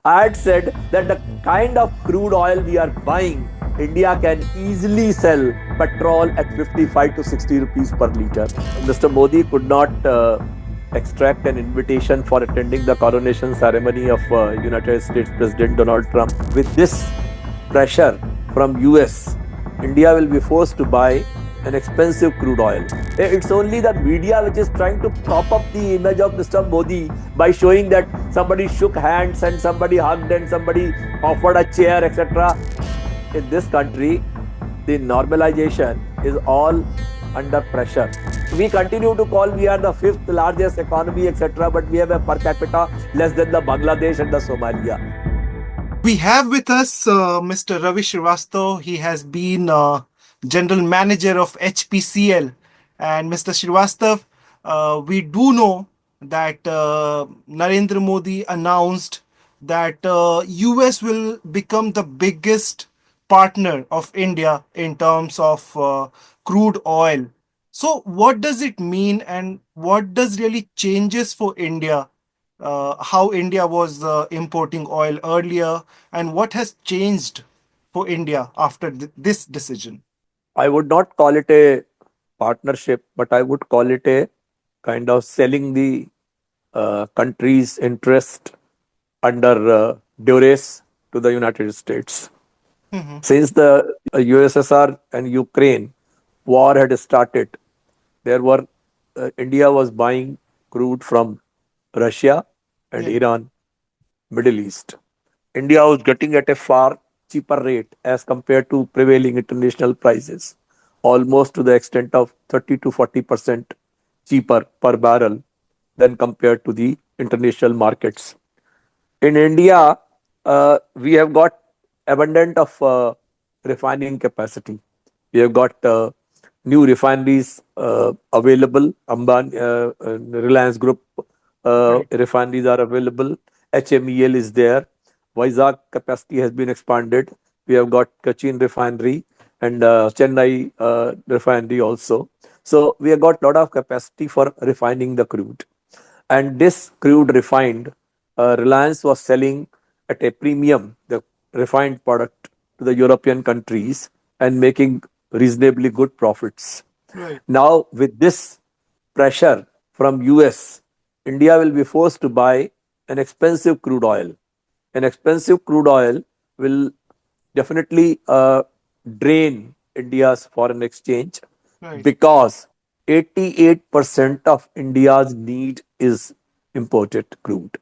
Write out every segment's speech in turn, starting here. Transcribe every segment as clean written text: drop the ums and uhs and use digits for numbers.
I had said that the kind of crude oil we are buying, India can easily sell petrol at 55 to 60 rupees per liter. Mr. Modi could not extract an invitation for attending the coronation ceremony of United States President Donald Trump. With this pressure from US, India will be forced to buy an expensive crude oil. It's only the media which is trying to prop up the image of Mr. Modi by showing that somebody shook hands and somebody hugged and somebody offered a chair, etc. In this country, the normalization is all under pressure. We continue to call we are the fifth largest economy, etc., but we have a per capita less than the Bangladesh and the Somalia. We have with us Mr. Ravi Srivastava. He has been General Manager of HPCL. And Mr. Srivastava, we do know that Narendra Modi announced that US will become the biggest partner of India in terms of crude oil. So what does it mean and what does really changes for India? How India was importing oil earlier and what has changed for India after this decision? I would not call it a partnership, but I would call it a kind of selling the country's interest under duress to the United States. Mhm. Since the USSR and Ukraine war had started, there were India was buying crude from Russia and Yeah. Iran, Middle East. India was getting at a far cheaper rate as compared to prevailing international prices, almost to the extent of 30 to 40% cheaper per barrel than compared to the international markets. In India, we have got abundant of refining capacity. We have got new refineries available. Reliance Group Right. refineries are available. HMEL is there. Vizag capacity has been expanded. We have got Cochin refinery and Chennai refinery also. So we have got lot of capacity for refining the crude. And this crude refined, Reliance was selling at a premium the refined product to the European countries and making reasonably good profits. Right. Now, with this pressure from US, India will be forced to buy an expensive crude oil. An expensive crude oil will definitely drain India's foreign exchange Right. because 88% of India's need is imported crude.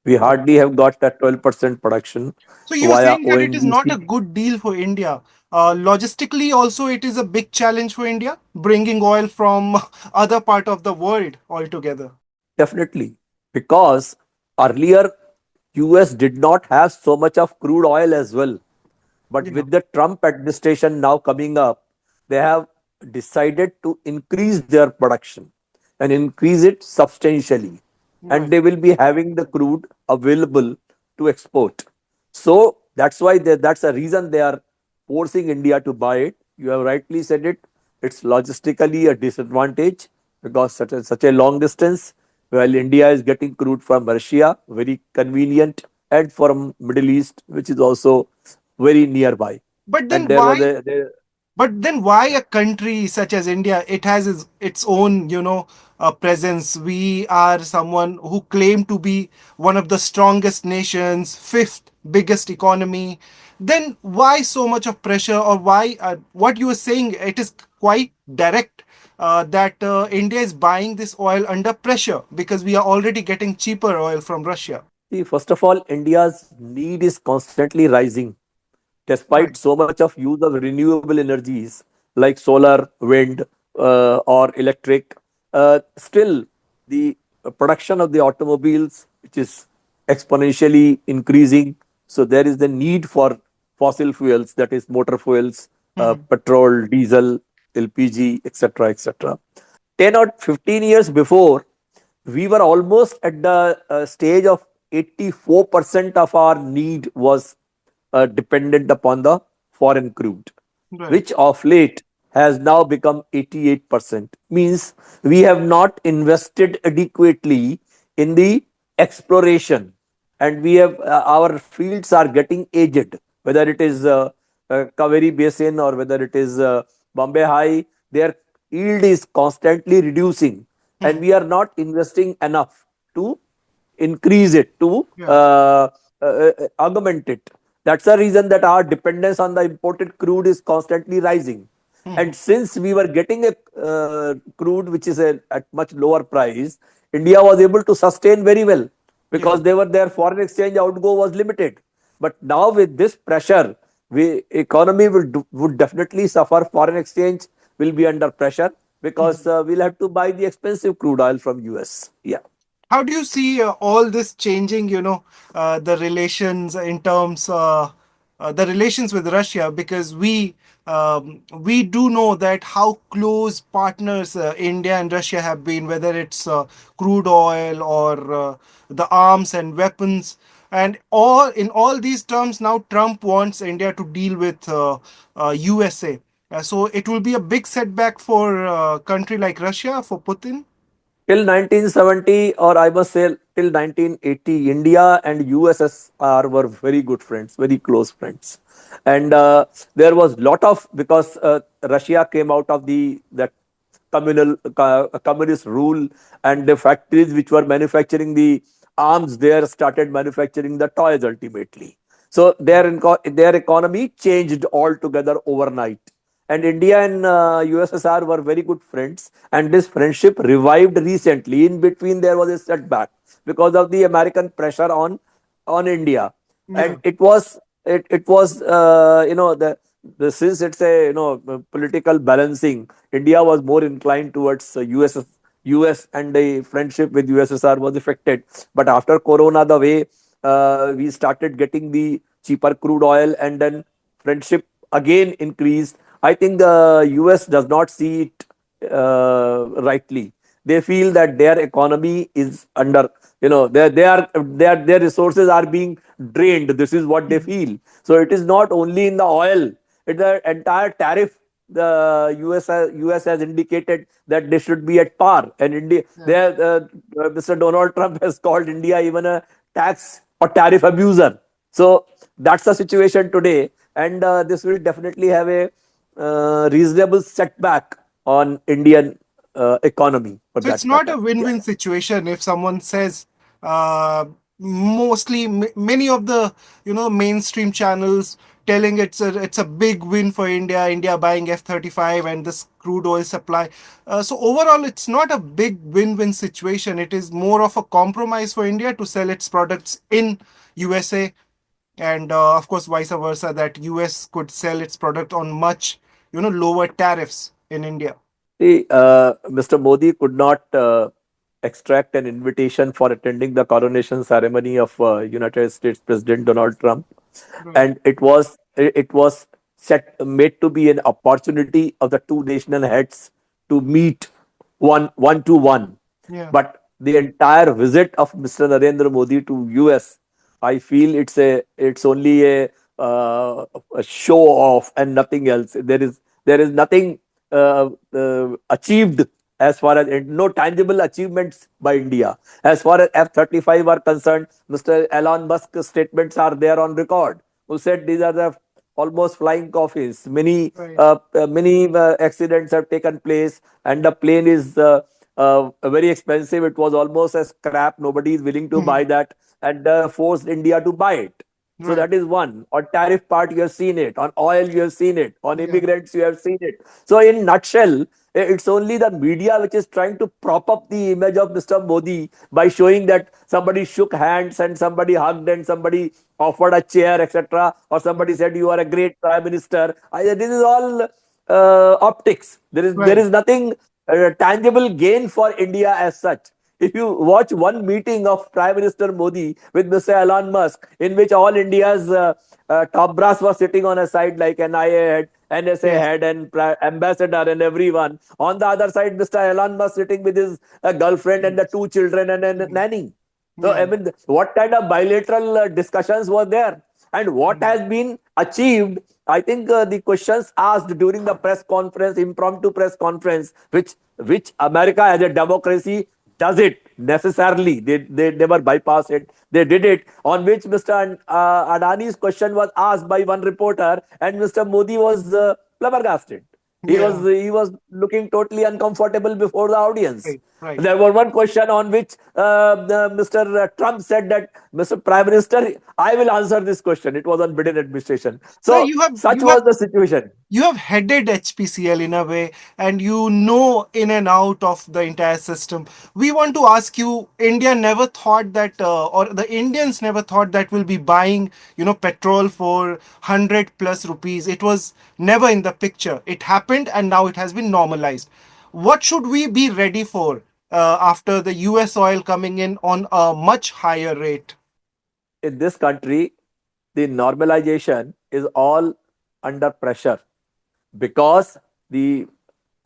We Right. hardly have got that 12% production So you're via saying that it is not a ONGC. good deal for India. Logistically, also, it is a big challenge for India, bringing oil from other part of the world altogether. Definitely. Because earlier, US did not have so much of crude oil as well. But Yeah. with the Trump administration now coming up, they have decided to increase their production and increase it substantially. And Right. they will be having the crude available to export. So that's why that's a reason they are forcing India to buy it. You have rightly said it. It's logistically a disadvantage because such a long distance. While India is getting crude from Russia, very convenient, and from Middle East, which is also very nearby. But And then there was why a But then, why a country such as India? It has its own, presence. We are someone who claim to be one of the strongest nations, fifth biggest economy. Then, why so much of pressure, or why what you are saying? It is quite direct that India is buying this oil under pressure because we are already getting cheaper oil from Russia. see, first of all, India's need is constantly rising, despite Right. so much of use of renewable energies like solar, wind, or electric. Still, the production of the automobiles, which is exponentially increasing, so there is the need for fossil fuels, that is motor fuels, Mhm. petrol, diesel, LPG, etc., etc. 10 or 15 years before, we were almost at the stage of 84% of our need was dependent upon the foreign crude, Right. which of late has now become 88%. Means we have not invested adequately in the exploration. and we have our fields are getting aged, whether it is Kaveri Basin or whether it is Bombay High, their yield is constantly reducing, and Hmm. we are not investing enough to increase it, to Yeah. augment it. That's the reason that our dependence on the imported crude is constantly rising. Hmm. And since we were getting a crude which is at much lower price, India was able to sustain very well Yeah. because their foreign exchange outgo was limited. But now with this pressure, we economy would definitely suffer. Foreign exchange will be under pressure because Hmm. we'll have to buy the expensive crude oil from US. Yeah. How do you see all this changing, the relations in terms the relations with Russia? Because we do know that how close partners India and Russia have been, whether it's crude oil or the arms and weapons. And all in all these terms, now Trump wants India to deal with USA. So it will be a big setback for a country like Russia, for Putin. Till 1970, or I must say till 1980, India and USSR were very good friends, very close friends. And there was lot of, because Russia came out of the that communist rule, and the factories which were manufacturing the arms there started manufacturing the toys ultimately. So their economy changed altogether overnight, and India and USSR were very good friends, and this friendship revived recently. In between, there was a setback because of the American pressure on India, and Yeah. it was the since it's a political balancing, India was more inclined towards US, and the friendship with USSR was affected. But after Corona, the way we started getting the cheaper crude oil, and then friendship again increased. I think the US does not see it rightly. They feel that their economy is under, their resources are being drained. This is what they feel. So it is not only in the oil; it's the entire tariff. The US has indicated that they should be at par, and India, Yeah. there, Mr. Donald Trump has called India even a tax or tariff abuser. So that's the situation today, and this will definitely have a reasonable setback on Indian economy for So it's that not a matter. Yeah. win-win situation if someone says, mostly many of the mainstream channels telling it's a big win for India, India buying F-35 and this crude oil supply. So overall, it's not a big win-win situation. It is more of a compromise for India to sell its products in USA, and of course vice versa, that US could sell its product on much lower tariffs in India. See, Mr. Modi could not extract an invitation for attending the coronation ceremony of United States President Donald Trump, Right. and it was made to be an opportunity of the two national heads to meet one to one. Yeah. But the entire visit of Mr. Narendra Modi to US, I feel it's only a show off and nothing else. There is nothing achieved, as far as no tangible achievements by India. As far as F-35 are concerned, Mr. Elon Musk's statements are there on record, who said these are the almost flying coffins. Right. Many accidents have taken place, and the plane is very expensive. It was almost a scrap. Nobody is willing to buy that, and forced India to buy it. So Right. that is one. On tariff part, you have seen it. On oil, you have seen it. On Yeah. immigrants, you have seen it. So in nutshell, it's only the media which is trying to prop up the image of Mr. Modi by showing that somebody shook hands and somebody hugged and somebody offered a chair, etc., or somebody Right. said you are a great prime minister. This is all optics. There Right. is nothing tangible gain for India as such. If you watch one meeting of Prime Minister Modi with Mr. Elon Musk, in which all India's top brass was sitting on a side like NIA head, NSA Yes. head, and ambassador and everyone. On the other side, Mr. Elon Musk sitting with his girlfriend and the Yes. two children and a Yes. nanny. So, I Yeah. mean, what kind of bilateral discussions were there? And what Mm. has been achieved? I think the questions asked during the press conference, impromptu press conference, which America as a democracy does it necessarily. They never bypass it. They did it, on which Mr. Adani's question was asked by one reporter, and Mr. Modi was flabbergasted. Yeah. He was looking totally uncomfortable before the audience. Right. Right. There was one question on which Mr. Trump said that, Mr. Prime Minister, I will answer this question. It was on Biden administration. So So such was the situation. you have headed HPCL in a way, and you know in and out of the entire system. We want to ask you: India never thought that, or the Indians never thought that we'll be buying, petrol for 100 plus rupees. It was never in the picture. It happened, and now it has been normalized. What should we be ready for after the US oil coming in on a much higher rate? In this country, the normalization is all under pressure because the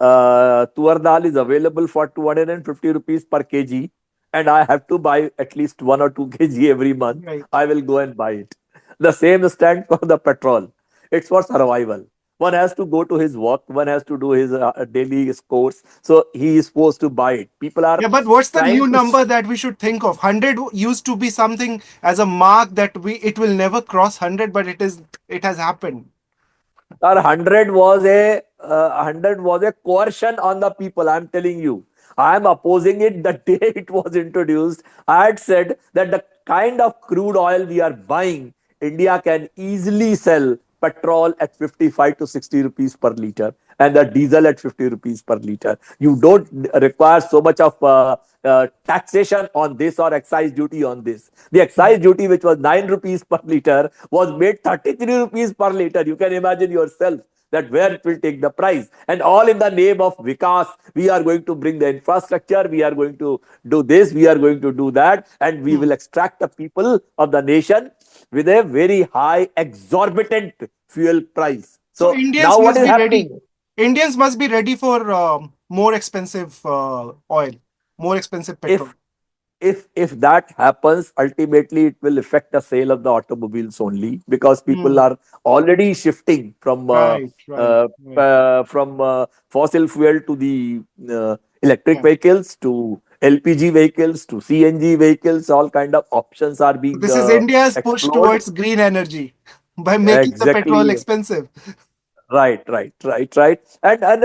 tuar dal is available for 250 rupees per kg, and I have to buy at least 1 or 2 kg every month. Right. I will go and buy it. The same stand for the petrol. It's for survival. One has to go to his work, one has to do his daily course, so he is supposed to buy it. People are Yeah, but what's the trying new to number that we should think of? 100 used to be something as a mark that we it will never cross 100, but it has happened. Sir, 100 was a coercion on the people. I'm telling you. I am opposing it the day it was introduced. I had said that the kind of crude oil we are buying, India can easily sell petrol at 55 to 60 rupees per liter and the diesel at 50 rupees per liter. You don't require so much of taxation on this or excise duty on this. The excise duty, which was 9 rupees per liter, was made 33 rupees per liter. You can imagine yourself that where it will take the price. And all in the name of Vikas, we are going to bring the infrastructure, we are going to do this, we are going to do that, and we Hmm. will extract the people of the nation with a very high, exorbitant fuel price. So So now what is happening? Indians must be ready for more expensive oil, more expensive petrol. If if that happens, ultimately it will affect the sale of the automobiles only, because people Hmm. are already shifting Right, right, right. from fossil fuel to the electric Yeah. vehicles, to LPG vehicles, to CNG vehicles. All kind of options are So being this is India's push explored. towards green energy by making the petrol Exactly. expensive. Right. And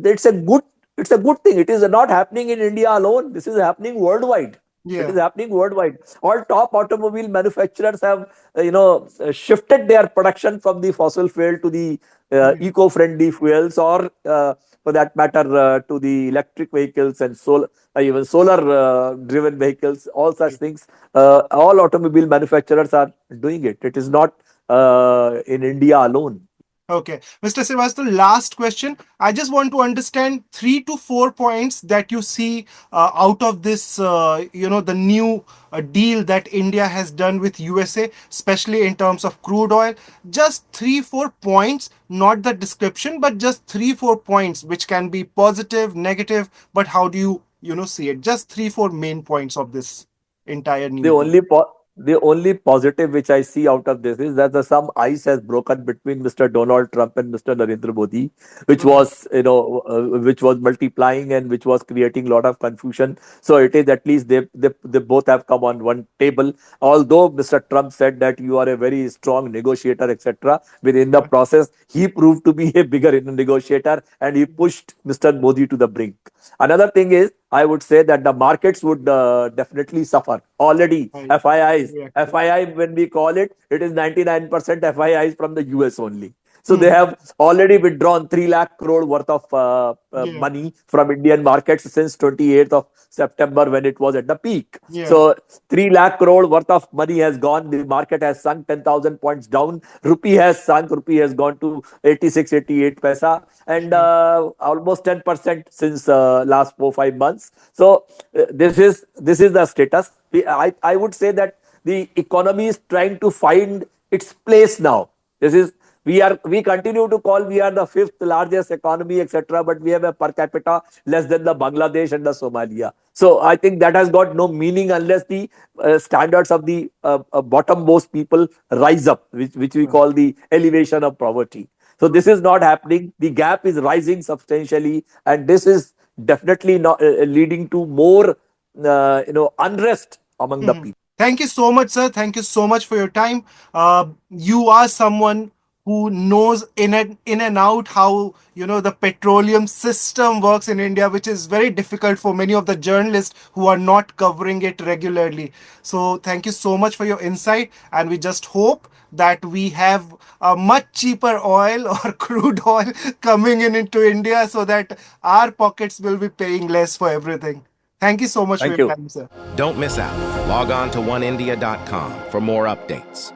it's a good thing. It is not happening in India alone. This is happening worldwide. It is Yeah, happening worldwide. All top automobile manufacturers have shifted their production from the fossil fuel to the yeah, eco-friendly fuels, or for that matter, to the electric vehicles and even solar driven vehicles. All such right. things. All automobile manufacturers are doing it. It is not in India alone. Okay, Mr. Srivastava, last question. I just want to understand 3 to 4 points that you see out of this, the new deal that India has done with USA, especially in terms of crude oil. Just 3, 4 points, not the description, but just 3, 4 points, which can be positive, negative. But how do you, see it? Just 3, 4 main points of this entire The new deal. only the only positive which I see out of this is that some ice has broken between Mr. Donald Trump and Mr. Narendra Modi, which Right, was which was multiplying and which was creating a lot of confusion. So it is at least they both have come on one table. Although Mr. Trump said that you are a very strong negotiator, etc., within the right, process he proved to be a bigger negotiator, and he pushed Mr. Modi to the brink. Another thing is, I would say that the markets would definitely suffer. Already right. FIIs, Reacted. FII when we call it, it is 99% FIIs from the US only. So they Hmm. have already withdrawn 3 lakh crore worth of Yeah, money from Indian markets since 28th of September, when it was at the peak. yeah, So 3 lakh crore worth of money has gone. The market has sunk 10,000 points down. Rupee has sunk. Rupee has gone to 86, 88 paisa, and right. almost 10% since last 4 5 months. So this is the status. I would say that the economy is trying to find its place now. This is we continue to call we are the fifth largest economy, etc., but we have a per capita less than the Bangladesh and the Somalia. So I think that has got no meaning unless the standards of the bottommost people rise up, which we Right. call the elevation of poverty. So True. this is not happening. The gap is rising substantially, and this is definitely not leading to more unrest among the people. Thank you so much, sir. Thank you so much for your time. You are someone who knows in and out how the petroleum system works in India, which is very difficult for many of the journalists who are not covering it regularly. So thank you so much for your insight, and we just hope that we have a much cheaper oil or crude oil coming into India, so that our pockets will be paying less for everything. Thank you so much for Thank your you. time, sir. Don't miss out. Log on to oneindia.com for more updates.